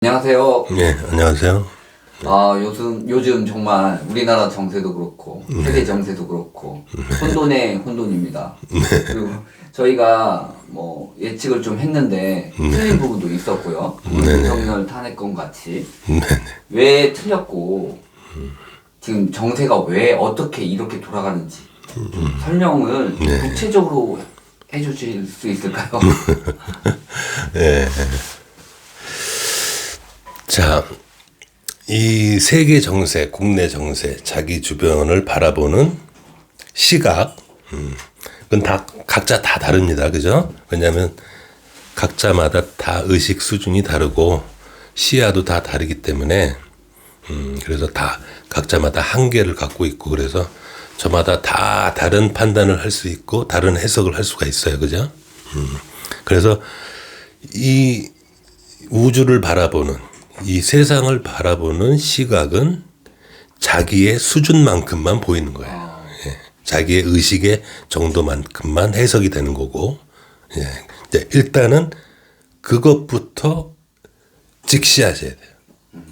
안녕하세요. 네, 안녕하세요. 요즘 정말 우리나라 정세도 그렇고, 세계 정세도 그렇고, 혼돈의 혼돈입니다. 그리고 저희가 뭐 예측을 좀 했는데, 틀린 부분도 있었고요. 윤석열 탄핵건 같이. 왜 틀렸고, 지금 정세가 왜 어떻게 이렇게 돌아가는지, 설명을 구체적으로 해주실 수 있을까요? 네. 자, 이 세계 정세, 국내 정세, 자기 주변을 바라보는 시각, 그건 다, 각자 다 다릅니다. 그죠? 왜냐하면 각자마다 다 의식 수준이 다르고 시야도 다 다르기 때문에, 그래서 다 각자마다 한계를 갖고 있고, 그래서 저마다 다 다른 판단을 할 수 있고, 다른 해석을 할 수가 있어요. 그죠? 그래서 이 우주를 바라보는, 이 세상을 바라보는 시각은 자기의 수준만큼만 보이는 거예요. 예. 자기의 의식의 정도만큼만 해석이 되는 거고, 예. 이제 일단은 그것부터 직시하셔야 돼요.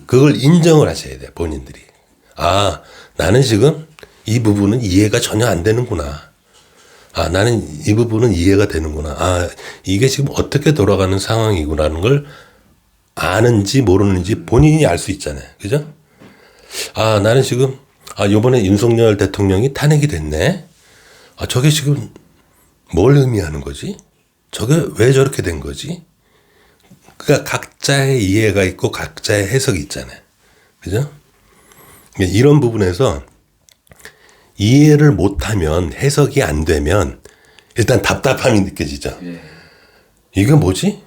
그걸 인정을 하셔야 돼요, 본인들이. 아, 나는 지금 이 부분은 이해가 전혀 안 되는구나. 아, 나는 이 부분은 이해가 되는구나. 아, 이게 지금 어떻게 돌아가는 상황이구나라는 걸 아는지 모르는지 본인이 알 수 있잖아요. 그죠? 아, 나는 지금, 요번에 윤석열 대통령이 탄핵이 됐네? 저게 지금 뭘 의미하는 거지? 저게 왜 저렇게 된 거지? 그러니까 각자의 이해가 있고 각자의 해석이 있잖아요. 그죠? 이런 부분에서 이해를 못하면, 해석이 안 되면 일단 답답함이 느껴지죠. 이게 뭐지?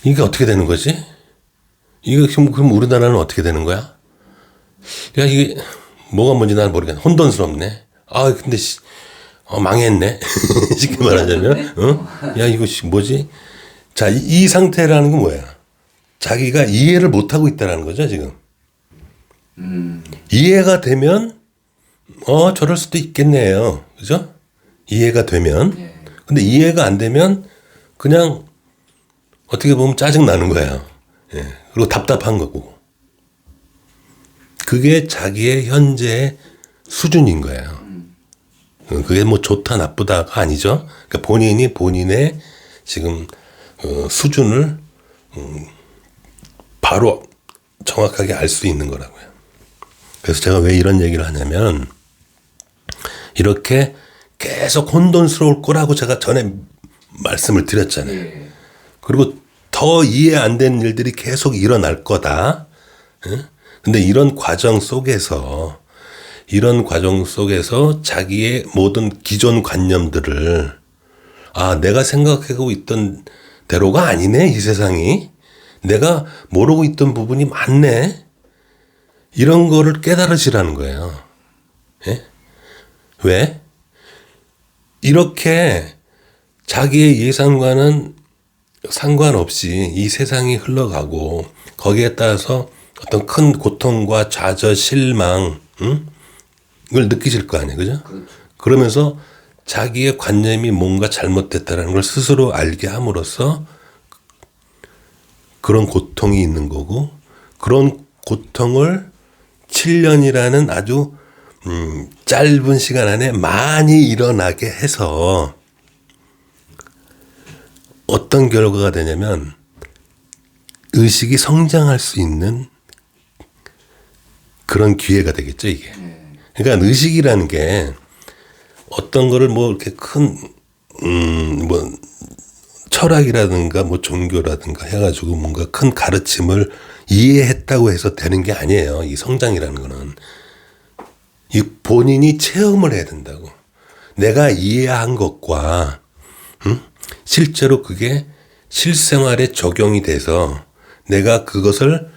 이게 어떻게 되는 거지? 이거 지금 그럼 우리나라는 어떻게 되는 거야? 야, 이게 뭐가 뭔지 난 모르겠네. 혼돈스럽네. 근데 망했네. 쉽게 말하자면, 야, 이거 뭐지? 자, 이 상태라는 건 뭐야? 자기가 이해를 못 하고 있다라는 거죠, 지금. 이해가 되면, 저럴 수도 있겠네요. 그죠? 이해가 되면. 근데 이해가 안 되면 그냥 어떻게 보면 짜증 나는 거예요. 예. 그리고 답답한 거고. 그게 자기의 현재의 수준인 거예요. 그게 뭐 좋다 나쁘다가 아니죠. 그러니까 본인이 본인의 지금 수준을 바로 정확하게 알 수 있는 거라고요. 그래서 제가 왜 이런 얘기를 하냐면, 이렇게 계속 혼돈스러울 거라고 제가 전에 말씀을 드렸잖아요. 그리고 더 이해 안 되는 일들이 계속 일어날 거다. 근데 이런 과정 속에서 자기의 모든 기존 관념들을, 내가 생각하고 있던 대로가 아니네, 이 세상이. 내가 모르고 있던 부분이 많네. 이런 거를 깨달으시라는 거예요. 예? 왜? 이렇게 자기의 예상과는 상관없이 이 세상이 흘러가고, 거기에 따라서 어떤 큰 고통과 좌절, 실망, 을 느끼실 거 아니에요. 그죠? 그러면서 자기의 관념이 뭔가 잘못됐다는 걸 스스로 알게 함으로써 그런 고통이 있는 거고, 그런 고통을 7년이라는 아주 짧은 시간 안에 많이 일어나게 해서 어떤 결과가 되냐면 의식이 성장할 수 있는 그런 기회가 되겠죠, 이게. 그러니까 의식이라는 게 어떤 거를 뭐 이렇게 큰, 뭐 철학이라든가 뭐 종교라든가 해가지고 뭔가 큰 가르침을 이해했다고 해서 되는 게 아니에요. 이 성장이라는 거는. 이 본인이 체험을 해야 된다고. 내가 이해한 것과, 실제로 그게 실생활에 적용이 돼서 내가 그것을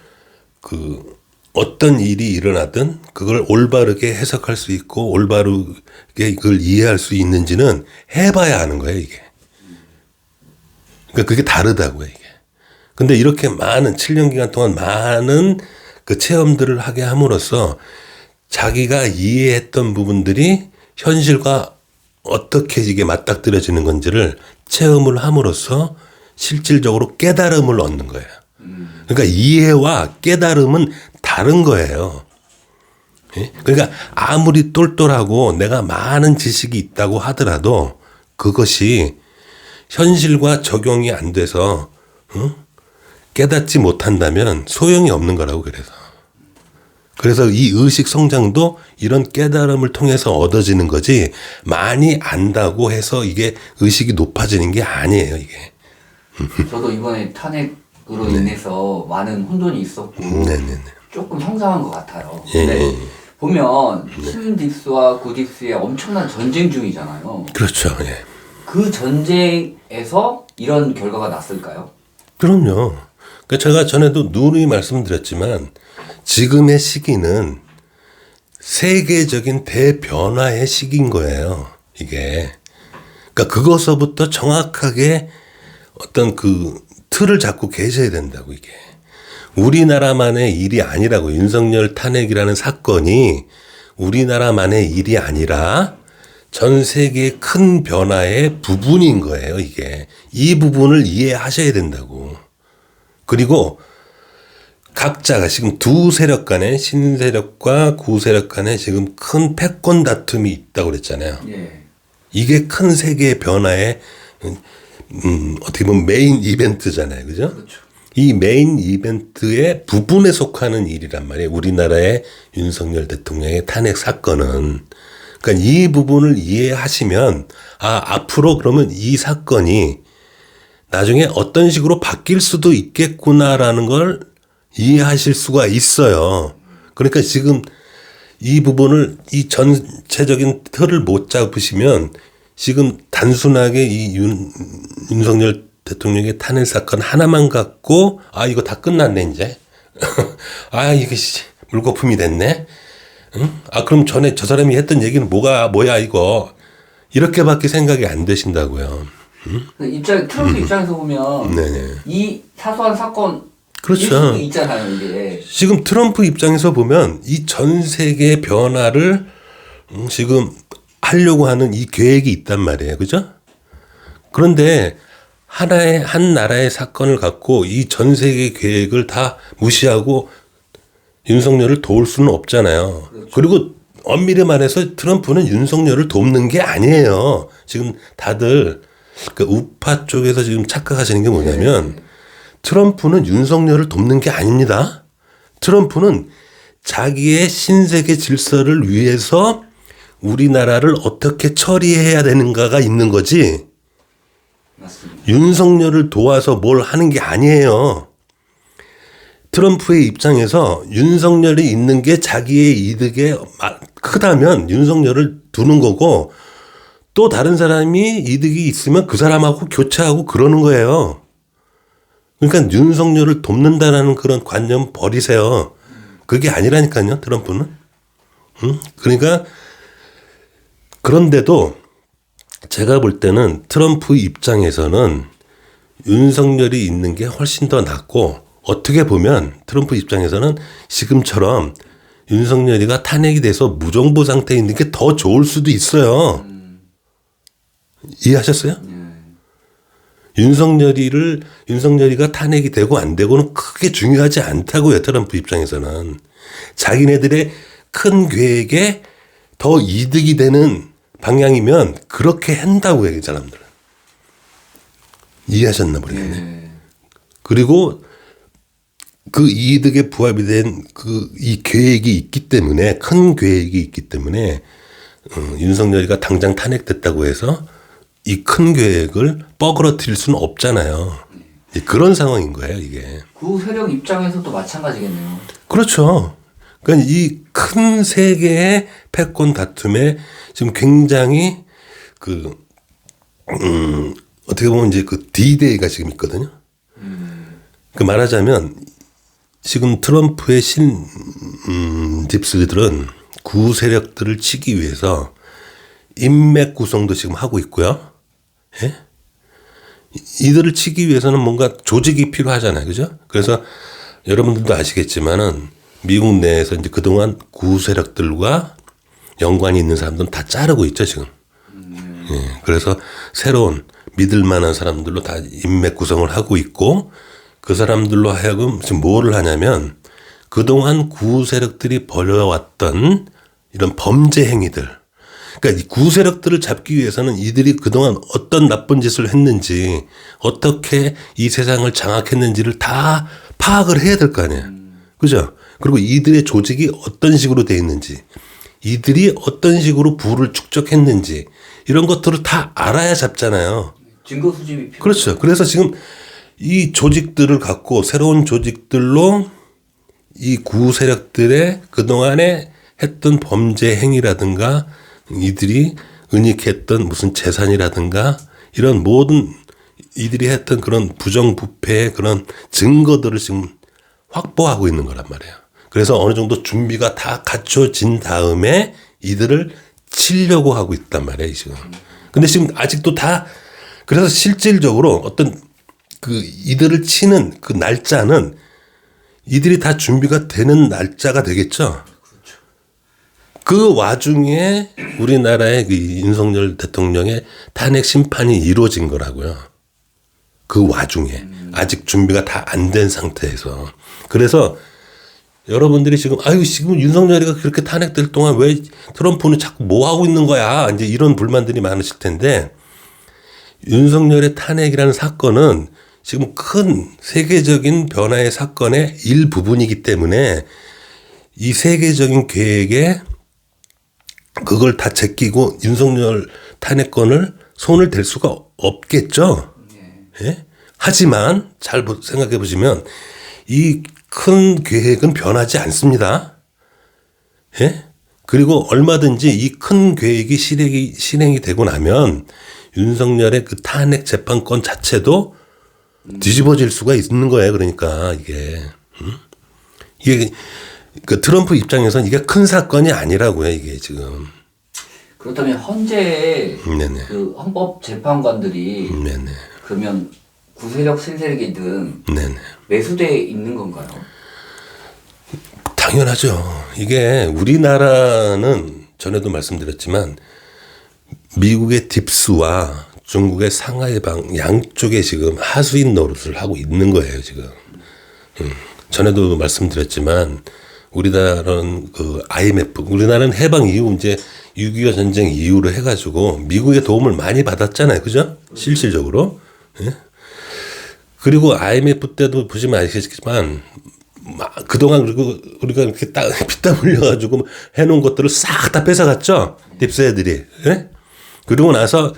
어떤 일이 일어나든 그걸 올바르게 해석할 수 있고 올바르게 그걸 이해할 수 있는지는 해봐야 하는 거예요, 이게. 그러니까 그게 다르다고요, 이게. 근데 이렇게 많은 7년 기간 동안 많은 그 체험들을 하게 함으로써 자기가 이해했던 부분들이 현실과 어떻게 이게 맞닥뜨려지는 건지를 체험을 함으로써 실질적으로 깨달음을 얻는 거예요. 그러니까 이해와 깨달음은 다른 거예요. 예? 그러니까 아무리 똘똘하고 내가 많은 지식이 있다고 하더라도 그것이 현실과 적용이 안 돼서 깨닫지 못한다면 소용이 없는 거라고 그래서 이 의식 성장도 이런 깨달음을 통해서 얻어지는 거지 많이 안다고 해서 이게 의식이 높아지는 게 아니에요, 이게. 저도 이번에 탄핵으로 인해서 많은 혼돈이 있었고 네네네. 조금 성장한 것 같아요. 예, 근데 예. 보면 신딥스와 고딥스의 엄청난 전쟁 중이잖아요. 그렇죠. 예. 그 전쟁에서 이런 결과가 났을까요? 그럼요. 그러니까 제가 전에도 누누이 말씀드렸지만 지금의 시기는 세계적인 대변화의 시기인 거예요. 이게. 그러니까 그것서부터 정확하게 어떤 그 틀을 잡고 계셔야 된다고 이게. 우리나라만의 일이 아니라고 윤석열 탄핵이라는 사건이 우리나라만의 일이 아니라 전 세계의 큰 변화의 부분인 거예요, 이게. 이 부분을 이해하셔야 된다고. 그리고 각자가 지금 두 세력 간에 신세력과 구세력 간에 지금 큰 패권 다툼이 있다고 그랬잖아요. 예. 이게 큰 세계의 변화의 어떻게 보면 메인 이벤트잖아요. 그죠? 그렇죠. 이 메인 이벤트의 부분에 속하는 일이란 말이에요. 우리나라의 윤석열 대통령의 탄핵 사건은. 그러니까 이 부분을 이해하시면 앞으로 그러면 이 사건이 나중에 어떤 식으로 바뀔 수도 있겠구나라는 걸 이해하실 수가 있어요. 그러니까 지금 이 부분을 이 전체적인 틀을 못 잡으시면 지금 단순하게 이 윤석열 대통령의 탄핵 사건 하나만 갖고 이거 다 끝났네 이제. 이게 물거품이 됐네. 응? 그럼 전에 저 사람이 했던 얘기는 뭐야 이거. 이렇게밖에 생각이 안 되신다고요. 트럼프 입장에서 보면 네네. 이 사소한 사건 그렇죠. 수도 있잖아요, 이게. 지금 트럼프 입장에서 보면 이 전 세계의 변화를 지금 하려고 하는 이 계획이 있단 말이에요. 그죠? 그런데 한 나라의 사건을 갖고 이 전 세계 계획을 다 무시하고 윤석열을 도울 수는 없잖아요. 그렇죠. 그리고 엄밀히 말해서 트럼프는 윤석열을 돕는 게 아니에요. 지금 다들 그 우파 쪽에서 지금 착각하시는 게 뭐냐면 트럼프는 윤석열을 돕는 게 아닙니다. 트럼프는 자기의 신세계 질서를 위해서 우리나라를 어떻게 처리해야 되는가가 있는 거지. 맞습니다. 윤석열을 도와서 뭘 하는 게 아니에요. 트럼프의 입장에서 윤석열이 있는 게 자기의 이득에 크다면 윤석열을 두는 거고 또 다른 사람이 이득이 있으면 그 사람하고 교체하고 그러는 거예요. 그러니까 윤석열을 돕는다라는 그런 관념 버리세요. 그게 아니라니까요, 트럼프는. 그러니까 그런데도 제가 볼 때는 트럼프 입장에서는 윤석열이 있는 게 훨씬 더 낫고 어떻게 보면 트럼프 입장에서는 지금처럼 윤석열이가 탄핵이 돼서 무정부 상태에 있는 게 더 좋을 수도 있어요. 이해하셨어요? 윤석열이가 탄핵이 되고 안 되고는 크게 중요하지 않다고요. 트럼프 입장에서는. 자기네들의 큰 계획에 더 이득이 되는 방향이면 그렇게 한다고요. 이 사람들은. 이해하셨나 모르겠네. 그리고 그 이득에 부합이 된 이 계획이 있기 때문에 큰 계획이 있기 때문에 윤석열이가 당장 탄핵됐다고 해서 이 큰 계획을 뻐그러뜨릴 수는 없잖아요. 그런 상황인 거예요, 이게. 그 세력 입장에서도 마찬가지겠네요. 그렇죠. 그러니까 이 큰 세계의 패권 다툼에 지금 굉장히 어떻게 보면 이제 그 D-Day가 지금 있거든요. 그 말하자면 지금 트럼프의 딥스들은 구 세력들을 치기 위해서 인맥 구성도 지금 하고 있고요. 예? 이들을 치기 위해서는 뭔가 조직이 필요하잖아요. 그죠? 그래서 여러분들도 아시겠지만은 미국 내에서 이제 그동안 구 세력들과 연관이 있는 사람들은 다 자르고 있죠, 지금. 예. 그래서 새로운 믿을 만한 사람들로 다 인맥 구성을 하고 있고 그 사람들로 하여금 지금 뭐를 하냐면 그동안 구우 세력들이 벌여왔던 이런 범죄 행위들, 그러니까 이 구우 세력들을 잡기 위해서는 이들이 그동안 어떤 나쁜 짓을 했는지, 어떻게 이 세상을 장악했는지를 다 파악을 해야 될 거 아니에요. 그죠? 그리고 이들의 조직이 어떤 식으로 돼 있는지, 이들이 어떤 식으로 부를 축적했는지, 이런 것들을 다 알아야 잡잖아요. 증거 수집이 필요. 그렇죠. 그래서 지금 이 조직들을 갖고 새로운 조직들로 이 구우 세력들의 그동안에 했던 범죄 행위라든가 이들이 은닉했던 무슨 재산이라든가 이런 모든 이들이 했던 그런 부정부패의 그런 증거들을 지금 확보하고 있는 거란 말이에요. 그래서 어느 정도 준비가 다 갖춰진 다음에 이들을 치려고 하고 있단 말이에요, 지금. 근데 지금 아직도 다 그래서 실질적으로 어떤 그 이들을 치는 그 날짜는 이들이 다 준비가 되는 날짜가 되겠죠. 그 와중에 우리나라의 그 윤석열 대통령의 탄핵 심판이 이루어진 거라고요. 그 와중에 아직 준비가 다 안 된 상태에서. 그래서 여러분들이 지금 지금 윤석열이가 그렇게 탄핵될 동안 왜 트럼프는 자꾸 뭐 하고 있는 거야? 이제 이런 불만들이 많으실 텐데 윤석열의 탄핵이라는 사건은 지금 큰 세계적인 변화의 사건의 일부분이기 때문에 이 세계적인 계획에 그걸 다 제끼고 윤석열 탄핵권을 손을 댈 수가 없겠죠. 예? 하지만 잘 생각해 보시면 이 큰 계획은 변하지 않습니다. 예? 그리고 얼마든지 이 큰 계획이 실행이 되고 나면 윤석열의 그 탄핵 재판권 자체도 뒤집어질 수가 있는 거예요. 그러니까 이게 그 트럼프 입장에서는 이게 큰 사건이 아니라고요. 이게 지금. 그렇다면 헌재 네네. 그 헌법 재판관들이 네네. 그러면 구세력 신세력이든 네네. 매수돼 있는 건가요? 당연하죠. 이게 우리나라는 전에도 말씀드렸지만 미국의 딥스와 중국의 상하이방 양쪽에 지금 하수인 노릇을 하고 있는 거예요, 지금. 전에도 말씀드렸지만 우리나라는 그 IMF, 우리나라는 해방 이후 이제 6.25 전쟁 이후로 해가지고 미국의 도움을 많이 받았잖아요, 그죠? 실질적으로. 예? 그리고 IMF 때도 보시면 아시겠지만 그동안 그리고 우리가 이렇게 피땀 흘려가지고 해놓은 것들을 싹 다 뺏어갔죠, 딥스 애들이. 예? 그러고 나서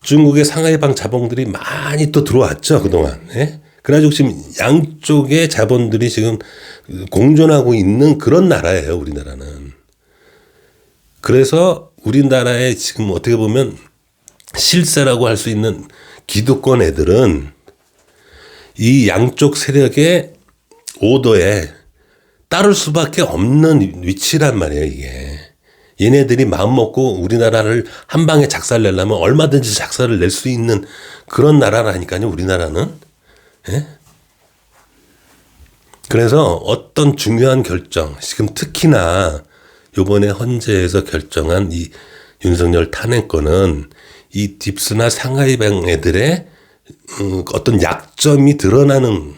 중국의 상하이방 자본들이 많이 또 들어왔죠, 그동안. 예? 그래가지고 지금 양쪽의 자본들이 지금 공존하고 있는 그런 나라예요, 우리나라는. 그래서 우리나라의 지금 어떻게 보면 실세라고 할 수 있는 기득권 애들은 이 양쪽 세력의 오더에 따를 수밖에 없는 위치란 말이에요, 이게. 얘네들이 마음 먹고 우리나라를 한 방에 작살내려면 얼마든지 작살을 낼 수 있는 그런 나라라니까요, 우리나라는. 예? 그래서 어떤 중요한 결정, 지금 특히나 요번에 헌재에서 결정한 이 윤석열 탄핵권은 이 딥스나 상하이방 애들의 어떤 약점이 드러나는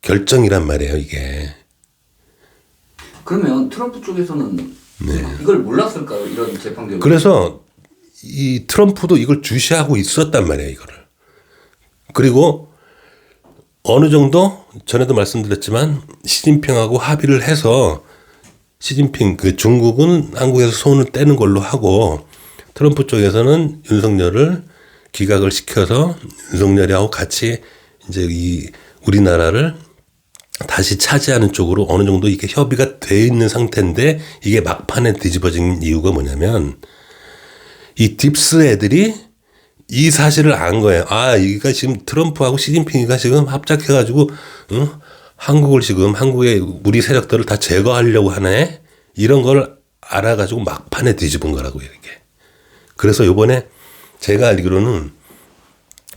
결정이란 말이에요, 이게. 그러면 트럼프 쪽에서는 이걸 몰랐을까요? 이런 재판 결과. 그래서 이 트럼프도 이걸 주시하고 있었단 말이에요, 이거를. 그리고 어느 정도 전에도 말씀드렸지만 시진핑하고 합의를 해서 시진핑 그 중국은 한국에서 손을 떼는 걸로 하고 트럼프 쪽에서는 윤석열을 기각을 시켜서 윤석열이하고 같이 이제 이 우리나라를 다시 차지하는 쪽으로 어느 정도 이게 협의가 돼 있는 상태인데 이게 막판에 뒤집어진 이유가 뭐냐면 이 딥스 애들이 이 사실을 안 거예요. 이가 지금 트럼프하고 시진핑이가 지금 합작해가지고 한국을 지금 한국의 우리 세력들을 다 제거하려고 하네. 이런 걸 알아가지고 막판에 뒤집은 거라고 이렇게. 그래서 이번에 제가 알기로는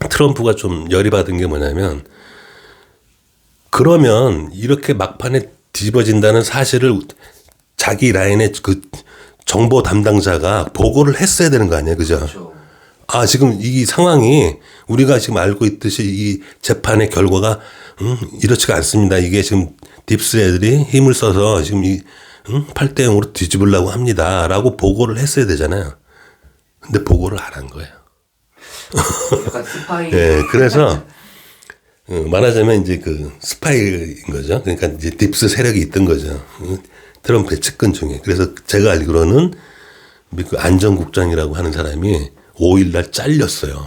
트럼프가 좀 열이 받은 게 뭐냐면 그러면 이렇게 막판에 뒤집어진다는 사실을 자기 라인의 그 정보 담당자가 보고를 했어야 되는 거 아니에요, 그죠? 그렇죠. 지금 이 상황이 우리가 지금 알고 있듯이 이 재판의 결과가 이렇지가 않습니다. 이게 지금 딥스 애들이 힘을 써서 지금 8대 0으로 뒤집으려고 합니다. 라고 보고를 했어야 되잖아요. 근데 보고를 안 한 거예요. 약간 스파이. 네, 그래서 말하자면 이제 그 스파이인 거죠. 그러니까 이제 딥스 세력이 있던 거죠. 트럼프의 측근 중에. 그래서 제가 알기로는 미국 안전국장이라고 하는 사람이 5일날 잘렸어요.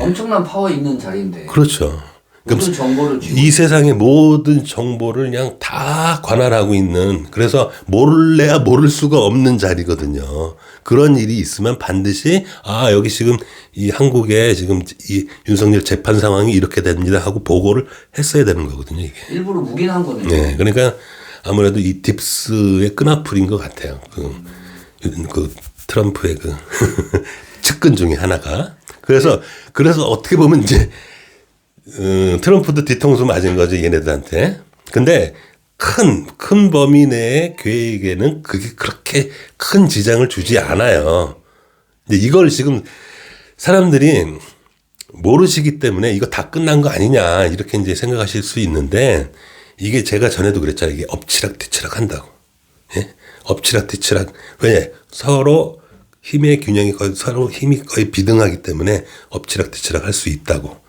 엄청난 파워 있는 자리인데. 그렇죠. 모든 정보를 쥐고 이 세상의 모든 정보를 그냥 다 관할하고 있는, 그래서 모를래야 모를 수가 없는 자리거든요. 그런 일이 있으면 반드시 여기 지금 이 한국에 지금 이 윤석열 재판 상황이 이렇게 됩니다 하고 보고를 했어야 되는 거거든요, 이게. 일부러 묵인한 거네요. 네, 그러니까 아무래도 이 딥스의 끈앞풀인 것 같아요. 그 트럼프의 그 측근 중에 하나가. 그래서 어떻게 보면 이제 트럼프도 뒤통수 맞은 거죠, 얘네들한테. 근데 큰 범위 내의 계획에는 그게 그렇게 큰 지장을 주지 않아요. 이제 이걸 지금 사람들이 모르시기 때문에 이거 다 끝난 거 아니냐 이렇게 이제 생각하실 수 있는데, 이게 제가 전에도 그랬잖아요. 이게 엎치락뒤치락 한다고. 예? 엎치락뒤치락. 왜? 서로 힘의 균형이 서로 힘이 거의 비등하기 때문에 엎치락뒤치락 할 수 있다고.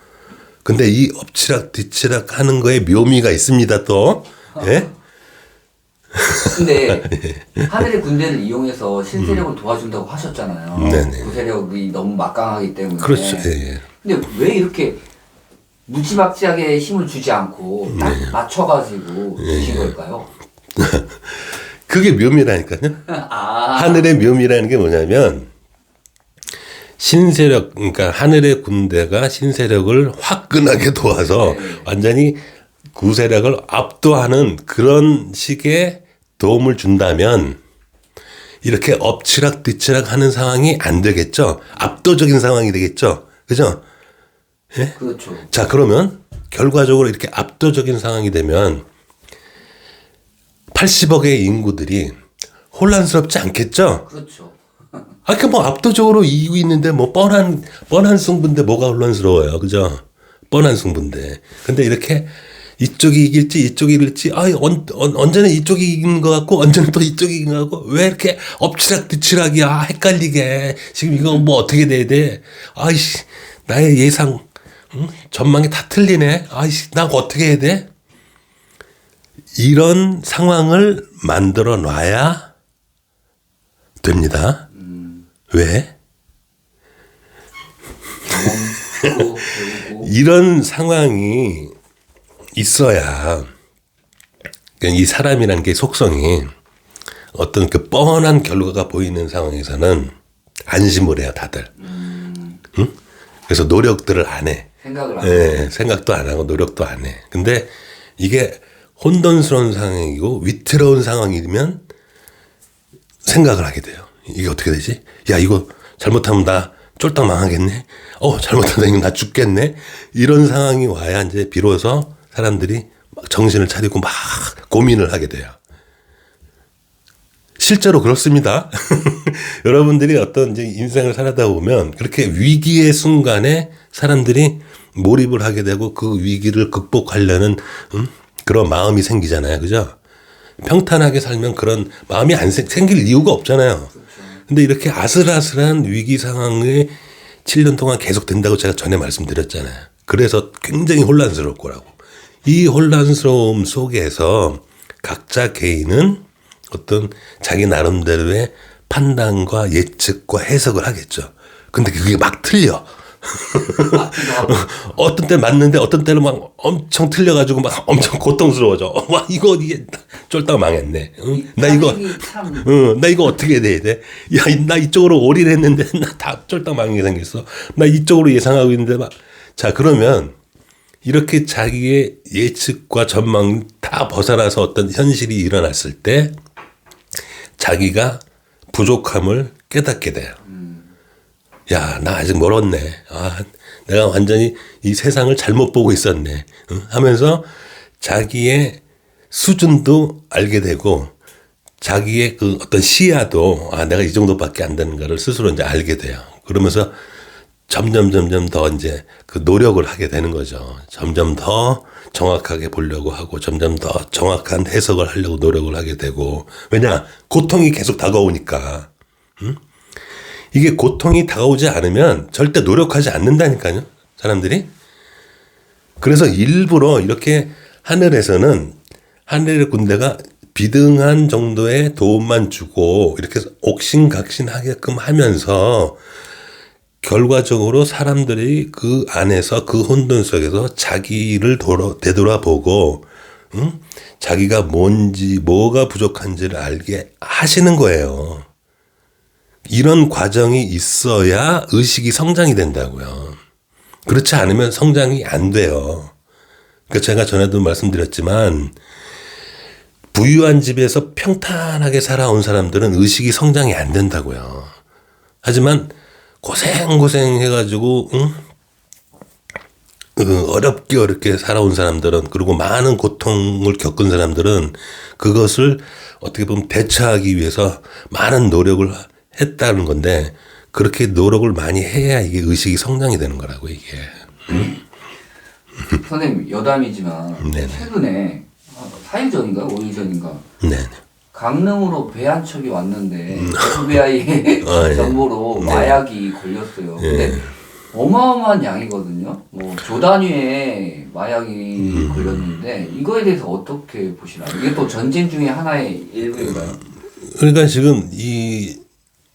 근데 이 엎치락뒤치락 하는 거에 묘미가 있습니다, 또. 예? 근데 하늘의 군대를 이용해서 신세력을 도와준다고 하셨잖아요. 네네. 그 세력이 너무 막강하기 때문에. 그렇죠. 예. 근데 왜 이렇게 무지막지하게 힘을 주지 않고 딱 맞춰가지고 주신 걸까요? 그게 묘미라니까요. 하늘의 묘미라는 게 뭐냐면, 신세력, 그러니까 하늘의 군대가 신세력을 화끈하게 도와서 완전히 구세력을 압도하는 그런 식의 도움을 준다면 이렇게 엎치락뒤치락 하는 상황이 안 되겠죠. 압도적인 상황이 되겠죠. 그죠? 예? 그렇죠. 자, 그러면 결과적으로 이렇게 압도적인 상황이 되면 80억의 인구들이 혼란스럽지 않겠죠? 그렇죠. 그 뭐 압도적으로 이기고 있는데 뭐 뻔한 승부인데 뭐가 혼란스러워요. 그죠? 뻔한 승부인데. 근데 이렇게 이쪽이 이길지 이쪽이 이길지 언제는 이쪽이 이기는 것 같고 언제는 또 이쪽이 이기는 것 같고, 왜 이렇게 엎치락뒤치락이야, 헷갈리게. 지금 이거 뭐 어떻게 돼야 돼? 나의 예상 전망이 다 틀리네. 나 어떻게 해야 돼? 이런 상황을 만들어 놔야 됩니다. 왜? 이런 상황이 있어야 이 사람이라는 게 속성이 어떤 그 뻔한 결과가 보이는 상황에서는 안심을 해요, 다들. 응? 그래서 노력들을 안 해. 생각을 안 해. 생각도 안 하고 노력도 안 해. 근데 이게 혼돈스러운 상황이고 위태로운 상황이면 생각을 하게 돼요. 이게 어떻게 되지? 야, 이거 잘못하면 나 쫄딱 망하겠네? 잘못하면 이거 나 죽겠네? 이런 상황이 와야 이제 비로소 사람들이 막 정신을 차리고 막 고민을 하게 돼요. 실제로 그렇습니다. 여러분들이 어떤 이제 인생을 살아다 보면 그렇게 위기의 순간에 사람들이 몰입을 하게 되고 그 위기를 극복하려는 그런 마음이 생기잖아요. 그죠? 평탄하게 살면 그런 마음이 안 생길 이유가 없잖아요. 근데 이렇게 아슬아슬한 위기 상황에 7년 동안 계속 된다고 제가 전에 말씀드렸잖아요. 그래서 굉장히 혼란스러울 거라고. 이 혼란스러움 속에서 각자 개인은 어떤 자기 나름대로의 판단과 예측과 해석을 하겠죠. 근데 그게 막 틀려. 어떤 때 맞는데 어떤 때는 막 엄청 틀려가지고 막 엄청 고통스러워져. 이게 쫄딱 망했네. 나 이거 어떻게 돼야 돼? 야, 나 이쪽으로 올인했는데 나 다 쫄딱 망하게 생겼어. 나 이쪽으로 예상하고 있는데 막. 자, 그러면 이렇게 자기의 예측과 전망 다 벗어나서 어떤 현실이 일어났을 때 자기가 부족함을 깨닫게 돼요. 야, 나 아직 멀었네. 내가 완전히 이 세상을 잘못 보고 있었네. 하면서 자기의 수준도 알게 되고 자기의 그 어떤 시야도 내가 이 정도밖에 안 되는 거를 스스로 이제 알게 돼요. 그러면서 점점 더 이제 그 노력을 하게 되는 거죠. 점점 더 정확하게 보려고 하고 점점 더 정확한 해석을 하려고 노력을 하게 되고 왜냐 고통이 계속 다가오니까 이게 고통이 다가오지 않으면 절대 노력하지 않는다니까요. 사람들이. 그래서 일부러 이렇게 하늘에서는 하늘의 군대가 비등한 정도의 도움만 주고 이렇게 옥신각신하게끔 하면서 결과적으로 사람들이 그 안에서 그 혼돈 속에서 자기를 되돌아보고 자기가 뭔지 뭐가 부족한지를 알게 하시는 거예요. 이런 과정이 있어야 의식이 성장이 된다고요. 그렇지 않으면 성장이 안 돼요. 그러니까 제가 전에도 말씀드렸지만 부유한 집에서 평탄하게 살아온 사람들은 의식이 성장이 안 된다고요. 하지만 고생 해가지고 어렵게 살아온 사람들은 그리고 많은 고통을 겪은 사람들은 그것을 어떻게 보면 대처하기 위해서 많은 노력을 했다는 건데 그렇게 노력을 많이 해야 이게 의식이 성장이 되는 거라고 이게. 선생님 여담이지만 네네. 최근에 4일 전인가요? 5일 전인가? 네. 강릉으로 배 한 척이 왔는데 FBI의 예. 정보로 네. 마약이 걸렸어요. 근데 어마어마한 양이거든요. 뭐 조 단위의 마약이 걸렸는데 이거에 대해서 어떻게 보시나요? 이게 또 전쟁 중에 하나의 일부인가요? 그러니까 지금 이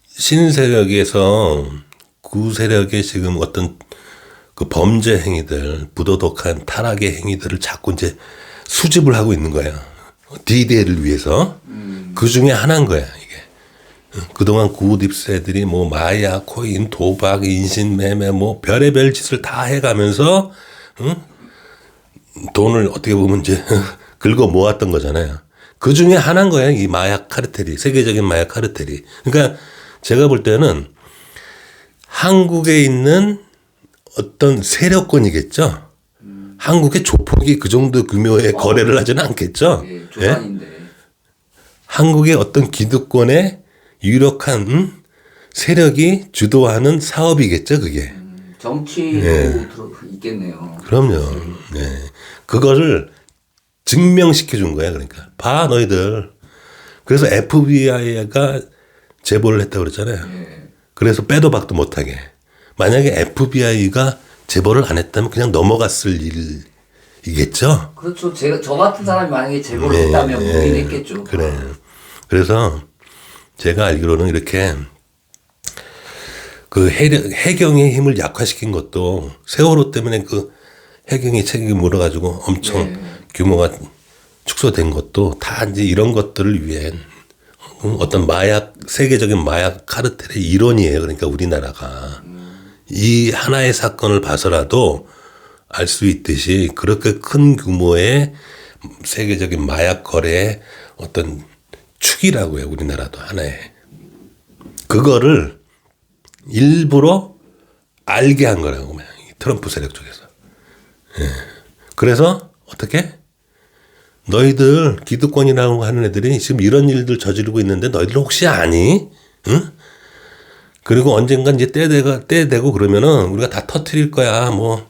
신세력에서 구세력의 지금 어떤 그 범죄 행위들, 부도덕한 타락의 행위들을 자꾸 이제 수집을 하고 있는 거예요. D-Day를 위해서. 그 중에 하나인 거야, 이게. 그동안 구딥세들이 뭐 마약, 코인, 도박, 인신매매 뭐 별의별 짓을 다 해가면서 돈을 어떻게 보면 이제 긁어 모았던 거잖아요. 그 중에 하나인 거예요, 이 마약 카르텔이. 세계적인 마약 카르텔이. 그러니까 제가 볼 때는 한국에 있는 어떤 세력권이겠죠. 한국의 조폭이 그 정도 규모의 거래를 하지는 않겠죠. 예, 조단인데. 한국의 어떤 기득권의 유력한 세력이 주도하는 사업이겠죠, 그게. 정치도 있겠네요. 그럼요. 네. 그거를 증명시켜 준 거야, 그러니까. 봐, 너희들. 그래서 FBI가 제보를 했다고 그랬잖아요. 예. 그래서 빼도 박도 못하게. 만약에 FBI가 제보를 안 했다면 그냥 넘어갔을 일이겠죠. 그렇죠. 저 같은 사람이 만약에 제보를 했다면 보긴 했겠죠. 그래. 그래서 제가 알기로는 이렇게 그 해경의 힘을 약화시킨 것도 세월호 때문에 그 해경이 책임을 물어가지고 엄청 규모가 축소된 것도 다 이제 이런 것들을 위해 어떤 마약, 세계적인 마약 카르텔의 일원이에요. 그러니까 우리나라가. 이 하나의 사건을 봐서라도 알 수 있듯이 그렇게 큰 규모의 세계적인 마약 거래의 어떤 축이라고요. 우리나라도 하나의. 그거를 일부러 알게 한 거라고. 트럼프 세력 쪽에서. 예. 그래서 어떻게? 너희들 기득권이라고 하는 애들이 지금 이런 일들 저지르고 있는데 너희들 혹시 아니? 응? 그리고 언젠간 이제 때 되고 그러면은 우리가 다 터트릴 거야. 뭐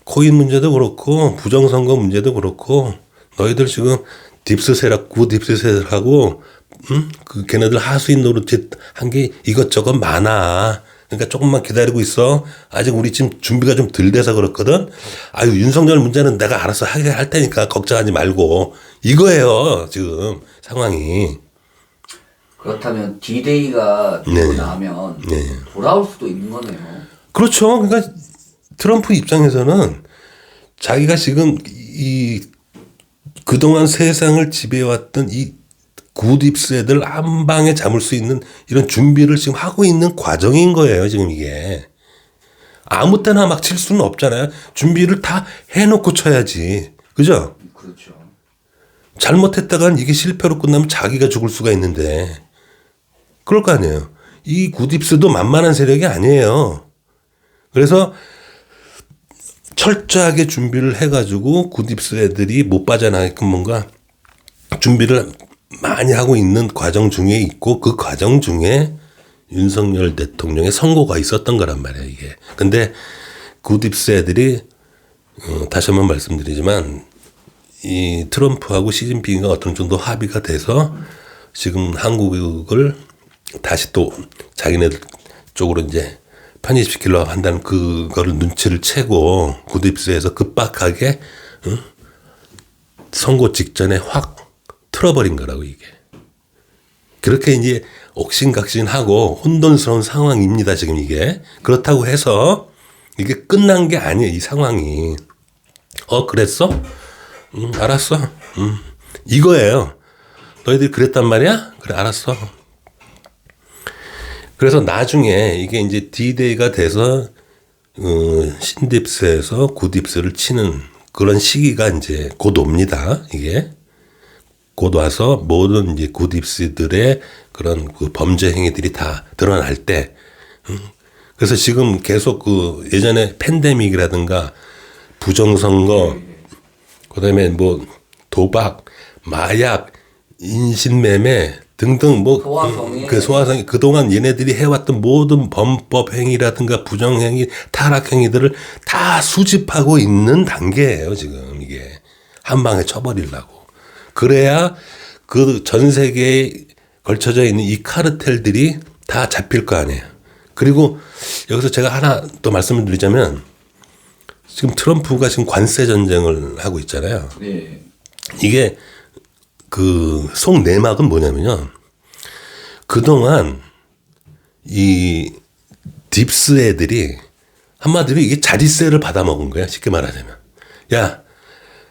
코인 문제도 그렇고 부정선거 문제도 그렇고 너희들 지금 딥스 세력, 구딥스 세력하고 그 걔네들 하수인 노릇 한 게 이것저것 많아. 그러니까 조금만 기다리고 있어. 아직 우리 지금 준비가 좀 덜 돼서 그렇거든. 아유 윤석열 문제는 내가 알아서 하게 할 테니까 걱정하지 말고 이거예요 지금 상황이. 그렇다면 D-Day가 되고 나면 돌아올 수도 있는 거네요. 그렇죠. 그러니까 트럼프 입장에서는 자기가 지금 이 그동안 세상을 지배해왔던 이 굿입스애들 한 방에 잡을 수 있는 이런 준비를 지금 하고 있는 과정인 거예요. 지금 이게. 아무 때나 막 칠 수는 없잖아요. 준비를 다 해놓고 쳐야지. 그죠? 그렇죠. 잘못했다간 이게 실패로 끝나면 자기가 죽을 수가 있는데. 그럴 거 아니에요. 이 굿입스도 만만한 세력이 아니에요. 그래서 철저하게 준비를 해가지고 굿입스 애들이 못 빠져나가게끔 뭔가 준비를 많이 하고 있는 과정 중에 있고 그 과정 중에 윤석열 대통령의 선고가 있었던 거란 말이에요, 이게. 근데 굿입스 애들이 다시 한번 말씀드리지만 이 트럼프하고 시진핑이 어떤 정도 합의가 돼서 지금 한국을 다시 또 자기네들 쪽으로 이제 편입시키려고 한다는 그거를 눈치를 채고 굿입스에서 급박하게 선고 직전에 확 틀어버린 거라고 이게. 그렇게 이제 옥신각신하고 혼돈스러운 상황입니다 지금 이게. 그렇다고 해서 이게 끝난 게 아니에요 이 상황이. 그랬어? 알았어. 이거예요. 너희들이 그랬단 말이야? 그래 알았어. 그래서 나중에 이게 이제 D-Day가 돼서 신딥스에서 굿입스를 치는 그런 시기가 이제 곧 옵니다. 이게 곧 와서 모든 이제 굿입스들의 그런 그 범죄 행위들이 다 드러날 때. 그래서 지금 계속 그 예전에 팬데믹이라든가 부정선거, 그다음에 뭐 도박, 마약, 인신매매 등등 뭐 소화성이 그동안 얘네들이 해왔던 모든 범법 행위라든가 부정행위, 타락 행위들을 다 수집하고 있는 단계예요 지금 이게. 한 방에 쳐버리려고. 그래야 그 전 세계에 걸쳐져 있는 이 카르텔들이 다 잡힐 거 아니에요. 그리고 여기서 제가 하나 또 말씀을 드리자면 지금 트럼프가 지금 관세 전쟁을 하고 있잖아요. 네. 이게 그 속내막은 뭐냐면요. 그동안 이 딥스 애들이 한마디로 이게 자릿세를 받아먹은 거야. 쉽게 말하자면. 야,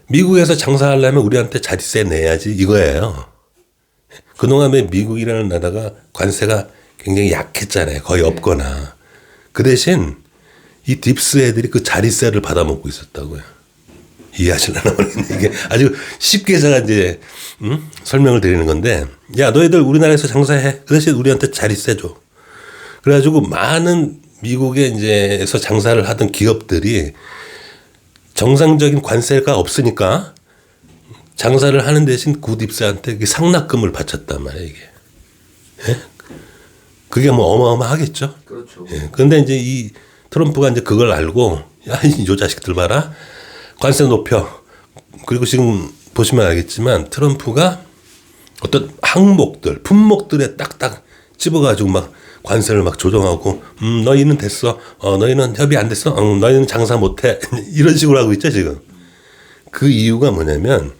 미국에서 장사하려면 우리한테 자릿세 내야지 이거예요. 그동안 왜 미국이라는 나라가 관세가 굉장히 약했잖아요. 거의 없거나. 그 대신 이 딥스 애들이 그 자릿세를 받아먹고 있었다고요. 이해하시려나 모르겠네. 이게 아주 쉽게 제가 이제 설명을 드리는 건데, 야 너희들 우리나라에서 장사해. 그 대신 우리한테 자릿세 줘. 그래가지고 많은 미국에 이제서 장사를 하던 기업들이 정상적인 관세가 없으니까 장사를 하는 대신 굿입스한테 상납금을 바쳤단 말이에요 이게. 예? 그게 뭐 어마어마하겠죠. 그렇죠. 예. 그런데 이제 이 트럼프가 이제 그걸 알고 야, 이 자식들 봐라. 관세 높여. 그리고 지금 보시면 알겠지만 트럼프가 어떤 항목들, 품목들에 딱딱 집어가지고 막 관세를 막 조정하고 너희는 됐어. 너희는 협의 안 됐어. 너희는 장사 못해. 이런 식으로 하고 있죠 지금. 그 이유가 뭐냐면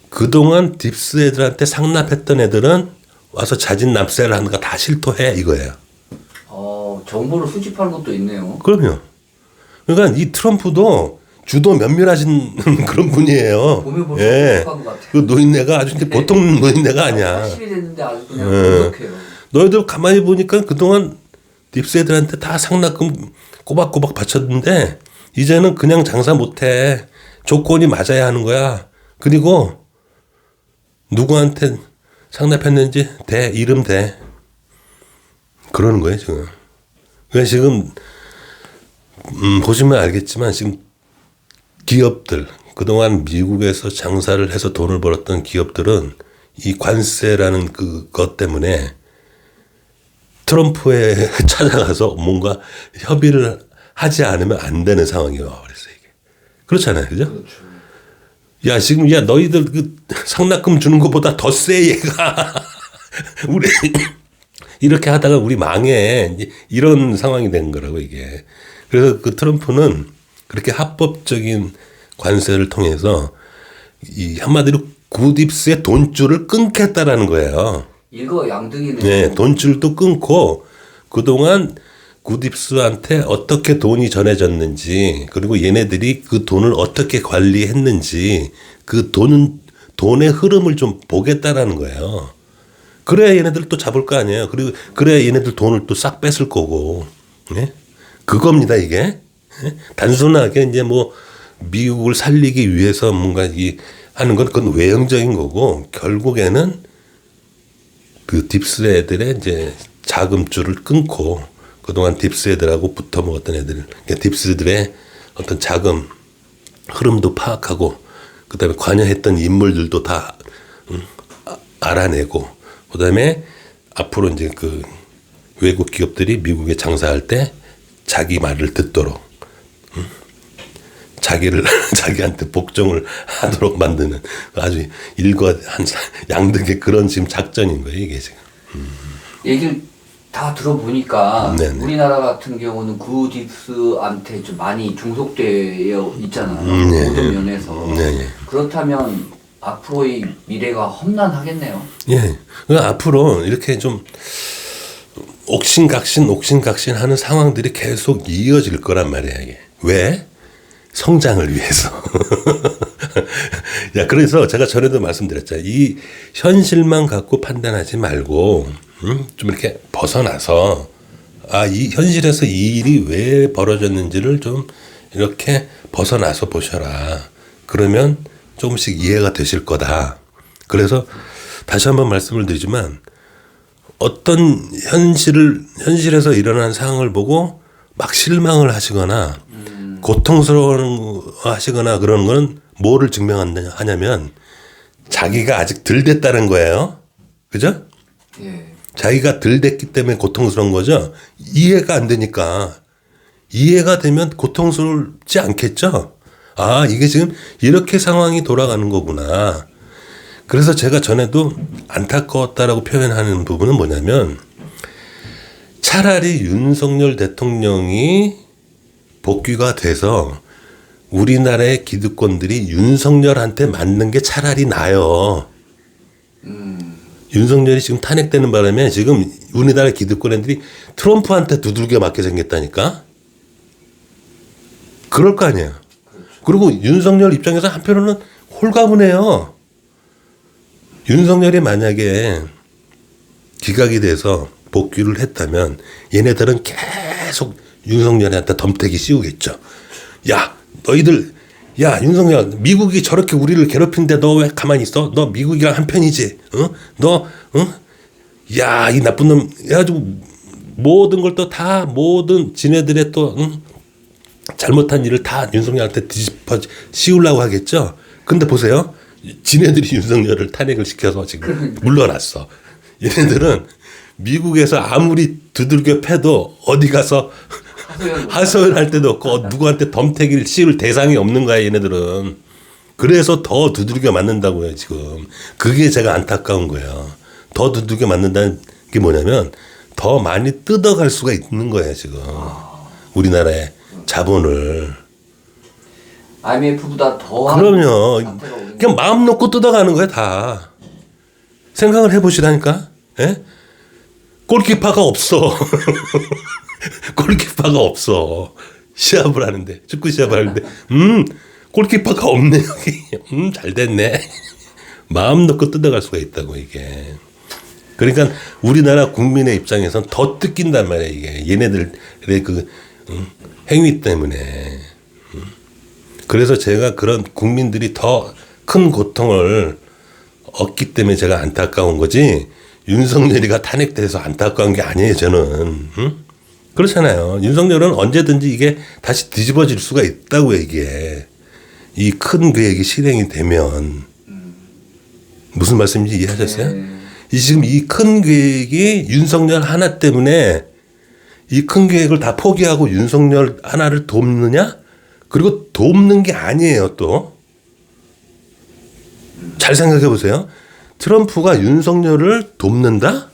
그동안 딥스 애들한테 상납했던 애들은 와서 자진 납세를 하는 거 다 실토해 이거예요. 정보를 수집하는 것도 있네요. 그럼요. 그러니까 이 트럼프도 주도 면밀하신 그런 분이에요. 보면 볼수록 예. 똑똑한 것 같아요. 그 노인네가 아주 네. 보통 노인네가 아니야. 80이 됐는데 아주 그냥 똑똑해요. 너희들 가만히 보니까 그동안 딥스 애들한테 다 상납금 꼬박꼬박 바쳤는데 이제는 그냥 장사 못해. 조건이 맞아야 하는 거야. 그리고 누구한테 상납했는지 대, 이름 대. 그러는 거예요 지금. 그러니까 지금 보시면 알겠지만 지금 기업들 그동안 미국에서 장사를 해서 돈을 벌었던 기업들은 이 관세라는 그것 때문에 트럼프에 찾아가서 뭔가 협의를 하지 않으면 안 되는 상황이 와버렸어요 이게. 그렇잖아요, 그죠? 그렇죠. 야 지금 야 너희들 그 상납금 주는 것보다 더 세 얘가 우리 이렇게 하다가 우리 망해 이런 상황이 된 거라고 이게. 그래서 그 트럼프는 그렇게 합법적인 관세를 통해서 이 한마디로 굿입스의 돈줄을 끊겠다라는 거예요. 일거양득이네요. 네, 돈줄도 끊고 그동안 굿입스한테 어떻게 돈이 전해졌는지 그리고 얘네들이 그 돈을 어떻게 관리했는지 그 돈의 흐름을 좀 보겠다라는 거예요. 그래야 얘네들 또 잡을 거 아니에요. 그리고 그래야 얘네들 돈을 또 싹 뺏을 거고. 네? 그겁니다 이게. 네? 단순하게 이제 뭐 미국을 살리기 위해서 뭔가 하는 건 그건 외형적인 거고 결국에는 그 딥스 애들의 이제 자금줄을 끊고 그동안 딥스 애들하고 붙어 먹었던 애들, 딥스들의 어떤 자금 흐름도 파악하고 그다음에 관여했던 인물들도 다 알아내고 그다음에 앞으로 이제 그 외국 기업들이 미국에 장사할 때 자기 말을 듣도록 자기한테 복종을 하도록 만드는 아주 양득의 그런 지금 작전인 거예요, 이게 지금. 얘기를 다 들어보니까 네네. 우리나라 같은 경우는 구딥스한테 좀 많이 중속되어 있잖아요. 모든 면에서. 네네. 그렇다면 앞으로의 미래가 험난하겠네요. 예. 앞으로 이렇게 좀 옥신각신 하는 상황들이 계속 이어질 거란 말이야, 이게. 왜? 성장을 위해서. 야, 그래서 제가 전에도 말씀드렸잖아요. 이 현실만 갖고 판단하지 말고, 좀 이렇게 벗어나서, 이 현실에서 이 일이 왜 벌어졌는지를 좀 이렇게 벗어나서 보셔라. 그러면 조금씩 이해가 되실 거다. 그래서 다시 한번 말씀을 드리지만, 어떤 현실에서 일어난 상황을 보고 막 실망을 하시거나, 고통스러워하시거나 그러는 건 뭐를 증명하냐면 자기가 아직 덜 됐다는 거예요. 그죠? 예. 자기가 덜 됐기 때문에 고통스러운 거죠. 이해가 안 되니까. 이해가 되면 고통스럽지 않겠죠? 이게 지금 이렇게 상황이 돌아가는 거구나. 그래서 제가 전에도 안타까웠다라고 표현하는 부분은 뭐냐면 차라리 윤석열 대통령이 복귀가 돼서 우리나라의 기득권들이 윤석열한테 맞는 게 차라리 나아요. 윤석열이 지금 탄핵되는 바람에 지금 우리나라 기득권들이 트럼프한테 두들겨 맞게 생겼다니까. 그럴 거 아니에요. 그리고 윤석열 입장에서 한편으로는 홀가분해요. 윤석열이 만약에 기각이 돼서 복귀를 했다면 얘네들은 계속 윤석열한테 덤태기 씌우겠죠. 야, 윤석열, 미국이 저렇게 우리를 괴롭히는데 너 왜 가만히 있어? 너 미국이랑 한편이지? 야, 이 나쁜 놈, 해가지고 모든 걸 모든 지네들의 잘못한 일을 다 윤석열한테 뒤집어 씌우려고 하겠죠. 근데 보세요. 지네들이 윤석열을 탄핵을 시켜서 지금 물러났어. 얘네들은 미국에서 아무리 두들겨 패도 어디 가서 하소연할 때도 없고 누구한테 덤태기를 씌울 대상이 없는 거야, 얘네들은. 그래서 더 두들겨 맞는다고요, 지금. 그게 제가 안타까운 거예요. 더 두들겨 맞는다는 게 뭐냐면 더 많이 뜯어갈 수가 있는 거예요, 지금. 우리나라의 자본을. IMF보다 더 그럼요. 그냥 마음 놓고 뜯어가는 거야, 다. 생각을 해보시라니까. 예? 골키퍼가 없어. 골키퍼가 없어. 시합을 하는데, 축구 시합을 하는데, 골키퍼가 없네, 여기. 잘 됐네. 마음 놓고 뜯어갈 수가 있다고, 이게. 그러니까 우리나라 국민의 입장에선 더 뜯긴단 말이야, 이게. 얘네들의 행위 때문에. 그래서 제가 그런 국민들이 더 큰 고통을 얻기 때문에 제가 안타까운 거지, 윤석열이가 탄핵돼서 안타까운 게 아니에요, 저는. 그렇잖아요. 윤석열은 언제든지 이게 다시 뒤집어질 수가 있다고요, 이게. 이 큰 계획이 실행이 되면. 무슨 말씀인지 이해하셨어요? 지금 이 큰 계획이 윤석열 하나 때문에 이 큰 계획을 다 포기하고 윤석열 하나를 돕느냐? 그리고 돕는 게 아니에요, 또. 잘 생각해 보세요. 트럼프가 윤석열을 돕는다?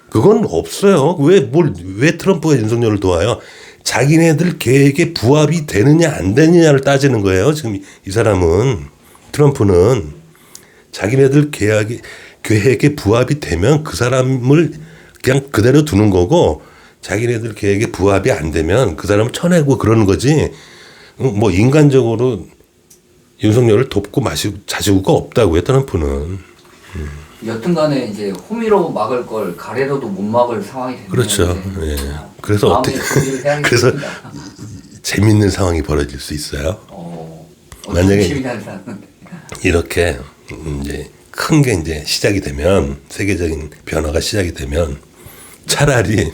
그건 없어요. 왜 트럼프가 윤석열을 도와요? 자기네들 계획에 부합이 되느냐 안 되느냐를 따지는 거예요. 지금 이 사람은, 트럼프는 자기네들 계획에 부합이 되면 그 사람을 그냥 그대로 두는 거고, 자기네들 계획에 부합이 안 되면 그 사람을 쳐내고 그러는 거지. 뭐 인간적으로 윤석열을 돕고 자시고가 없다고요, 트럼프는. 여튼간에 이제 호미로 막을 걸 가래로도 못 막을 상황이 됐는데. 그렇죠. 예. 그래서 그래서 재밌는 상황이 벌어질 수 있어요. 만약에 이렇게 이제 큰 게 이제 시작이 되면, 세계적인 변화가 시작이 되면 차라리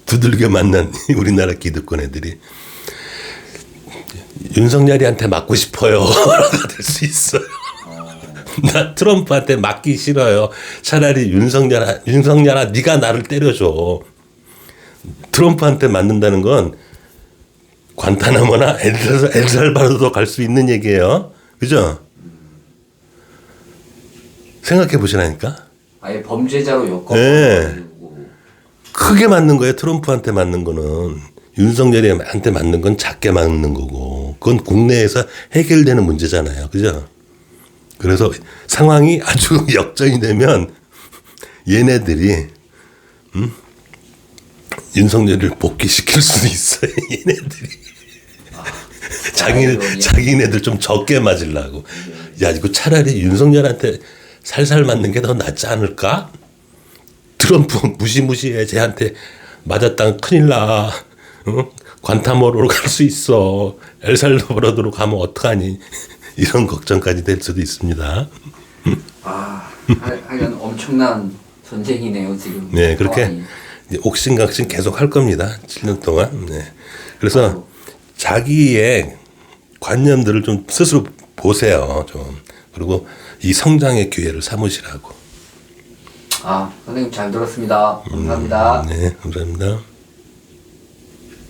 두들겨 맞는 우리나라 기득권 애들이 윤석열이한테 맞고 싶어요가 될 수 있어요. 나 트럼프한테 맞기 싫어요. 차라리 윤석열아, 네가 나를 때려줘. 트럼프한테 맞는다는 건 관타나모나 엘살바도르도 갈 수 있는 얘기예요. 그죠? 생각해 보시라니까. 아예 범죄자로 엮어. 네. 크게 맞는 거예요. 트럼프한테 맞는 거는. 윤석열이한테 맞는 건 작게 맞는 거고. 그건 국내에서 해결되는 문제잖아요. 그죠? 그래서 상황이 아주 역전이 되면 얘네들이 윤석열을 복귀시킬 수도 있어요. 얘네들이. 자기네들 좀 적게 맞으려고. 야, 이거 차라리 윤석열한테 살살 맞는 게 더 낫지 않을까? 트럼프 무시무시해. 쟤한테 맞았다면 큰일 나. 응? 관타모로로 갈 수 있어. 엘살바도르로 가면 어떡하니? 이런 걱정까지 될 수도 있습니다. 하여간 엄청난 전쟁이네요 지금. 네, 그렇게 이제 옥신각신 계속 할 겁니다. 7년 동안. 네. 그래서 자기의 관념들을 좀 스스로 보세요. 좀. 그리고 이 성장의 기회를 삼으시라고. 선생님 잘 들었습니다. 감사합니다. 네, 감사합니다.